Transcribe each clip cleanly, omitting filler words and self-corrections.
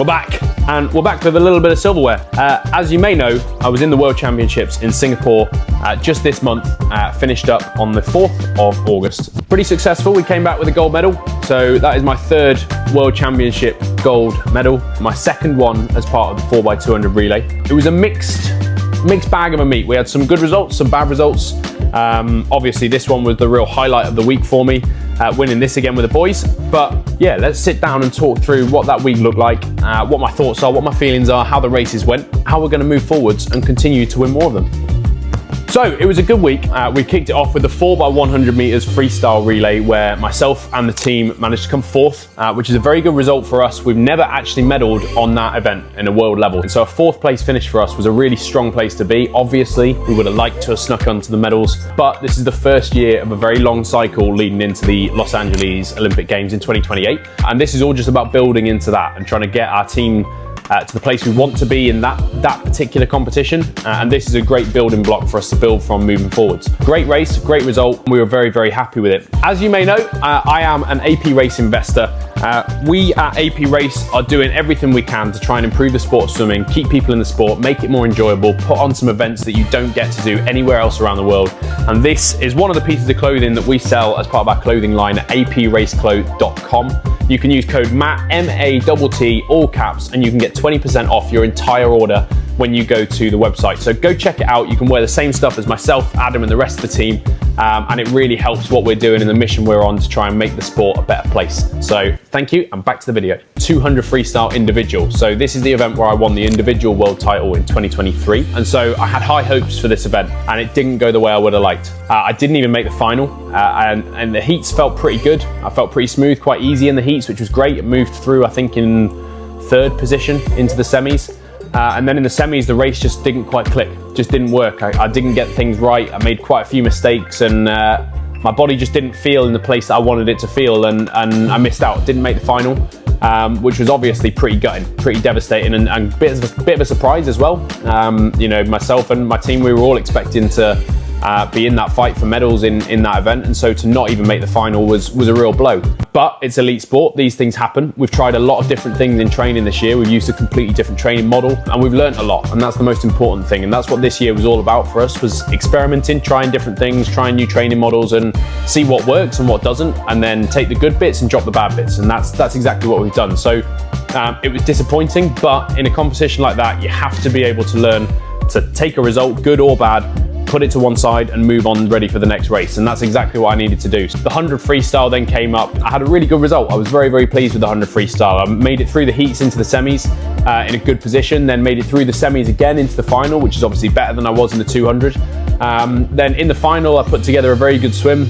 We're back, and we're back with a little bit of silverware. As you may know, I was in the World Championships in Singapore just this month, finished up on the 4th of August. Pretty successful, we came back with a gold medal, so that is my third World Championship gold medal, my second one as part of the 4x200 relay. It was a mixed bag of a meet. We had some good results, some bad results. Obviously this one was the real highlight of the week for me, winning this again with the boys. But yeah, let's sit down and talk through what that week looked like, what my thoughts are, what my feelings are, how the races went, how we're going to move forwards and continue to win more of them. So it was a good week. We kicked it off with the 4x100 meters freestyle relay where myself and the team managed to come fourth, which is a very good result for us. We've never actually medalled on that event in a world level. And so a fourth place finish for us was a really strong place to be. Obviously, we would have liked to have snuck onto the medals, but this is the first year of a very long cycle leading into the Los Angeles Olympic Games in 2028. And this is all just about building into that and trying to get our team to the place we want to be in that particular competition, and this is a great building block for us to build from moving forwards. Great race, great result, we were very, very happy with it. As you may know, I am an AP Race investor. We at AP Race are doing everything we can to try and improve the sport of swimming, keep people in the sport, make it more enjoyable, put on some events that you don't get to do anywhere else around the world. And this is one of the pieces of clothing that we sell as part of our clothing line at apracecloth.com. You can use code MATT, M-A-T-T, all caps, and you can get 20% off your entire order when you go to the website. So go check it out. You can wear the same stuff as myself, Adam, and the rest of the team. And it really helps what we're doing and the mission we're on to try and make the sport a better place. So thank you, and back to the video. 200 freestyle individual. So this is the event where I won the individual world title in 2023. And so I had high hopes for this event and it didn't go the way I would have liked. I didn't even make the final and the heats felt pretty good. I felt pretty smooth, quite easy in the heats, which was great. It moved through, I think, in third position into the semis. And then in the semis, the race just didn't quite click, just didn't work. I didn't get things right. I made quite a few mistakes and my body just didn't feel in the place that I wanted it to feel, and I missed out, didn't make the final, which was obviously pretty gutting, pretty devastating, and a bit of a surprise as well. You know, myself and my team, we were all expecting to be in that fight for medals in that event, and so to not even make the final was a real blow. But it's elite sport, these things happen. We've tried a lot of different things in training this year. We've used a completely different training model and we've learned a lot, and that's the most important thing. And that's what this year was all about for us, was experimenting, trying different things, trying new training models and see what works and what doesn't, and then take the good bits and drop the bad bits. And that's exactly what we've done. So it was disappointing, but in a competition like that, you have to be able to learn to take a result, good or bad, put it to one side and move on ready for the next race. And that's exactly what I needed to do. So the 100 freestyle then came up. I had a really good result. I was very, very pleased with the 100 freestyle. I made it through the heats into the semis in a good position, then made it through the semis again into the final, which is obviously better than I was in the 200. Then in the final, I put together a very good swim.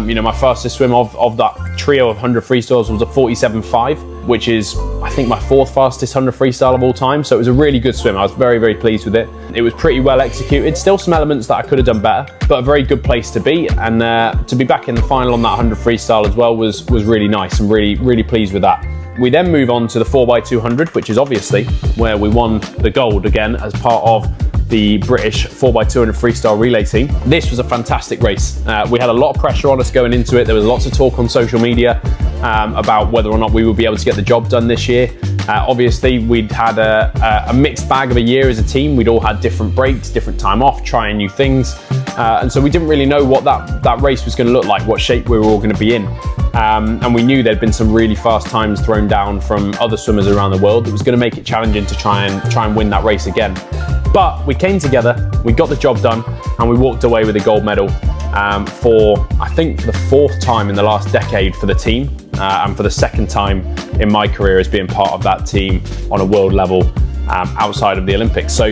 You know, my fastest swim of that trio of 100 freestyles was a 47.5, which is, I think, my fourth fastest 100 freestyle of all time. So it was a really good swim. I was very, very pleased with it. It was pretty well executed. Still some elements that I could have done better, but a very good place to be. And to be back in the final on that 100 freestyle as well was really nice. I'm really, really pleased with that. We then move on to the 4x200, which is obviously where we won the gold again as part of the British 4x200 freestyle relay team. This was a fantastic race. We had a lot of pressure on us going into it. There was lots of talk on social media about whether or not we would be able to get the job done this year. Obviously, we'd had a mixed bag of a year as a team. We'd all had different breaks, different time off, trying new things. And so we didn't really know what that race was going to look like, what shape we were all going to be in. And we knew there'd been some really fast times thrown down from other swimmers around the world that was going to make it challenging to try and win that race again. But we came together, we got the job done, and we walked away with a gold medal for, I think, for the fourth time in the last decade for the team, and for the second time in my career as being part of that team on a world level outside of the Olympics. So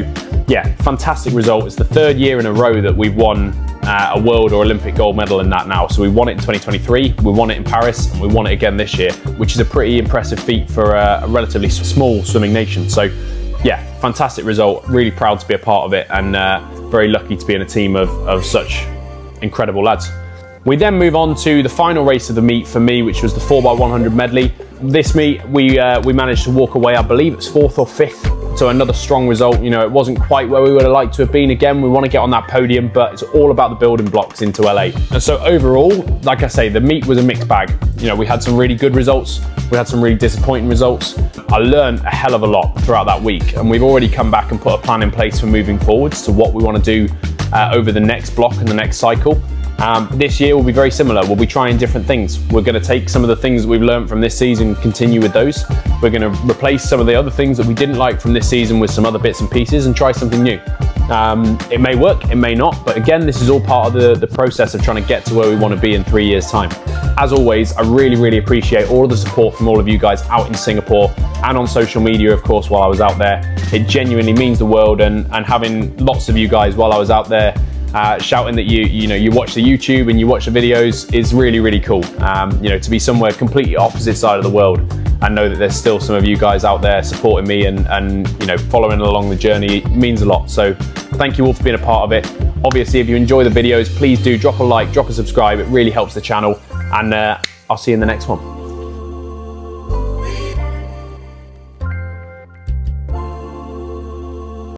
yeah, fantastic result. It's the third year in a row that we've won a world or Olympic gold medal in that now. So we won it in 2023, we won it in Paris, and we won it again this year, which is a pretty impressive feat for a relatively small swimming nation. So yeah, fantastic result. Really proud to be a part of it, and very lucky to be in a team of such incredible lads. We then move on to the final race of the meet for me, which was the 4x100 medley. This meet, we managed to walk away, I believe it's fourth or fifth So another strong result. You know, it wasn't quite where we would have liked to have been. Again, we want to get on that podium, but it's all about the building blocks into LA. And so overall, like I say, the meet was a mixed bag. You know, we had some really good results. We had some really disappointing results. I learned a hell of a lot throughout that week, and we've already come back and put a plan in place for moving forwards to what we want to do over the next block and the next cycle. This year will be very similar. We'll be trying different things. We're going to take some of the things that we've learned from this season, continue with those. We're going to replace some of the other things that we didn't like from this season with some other bits and pieces and try something new. It may work, it may not, but again, this is all part of the process of trying to get to where we want to be in 3 years' time. As always, I really appreciate all of the support from all of you guys out in Singapore and on social media, of course, while I was out there. It genuinely means the world, and having lots of you guys while I was out there shouting that you watch the YouTube and you watch the videos is really cool. You know, to be somewhere completely opposite side of the world and know that there's still some of you guys out there supporting me and you know, following along the journey means a lot. So thank you all for being a part of it. Obviously, if you enjoy the videos, please do drop a like, drop a subscribe. It really helps the channel, and I'll see you in the next one.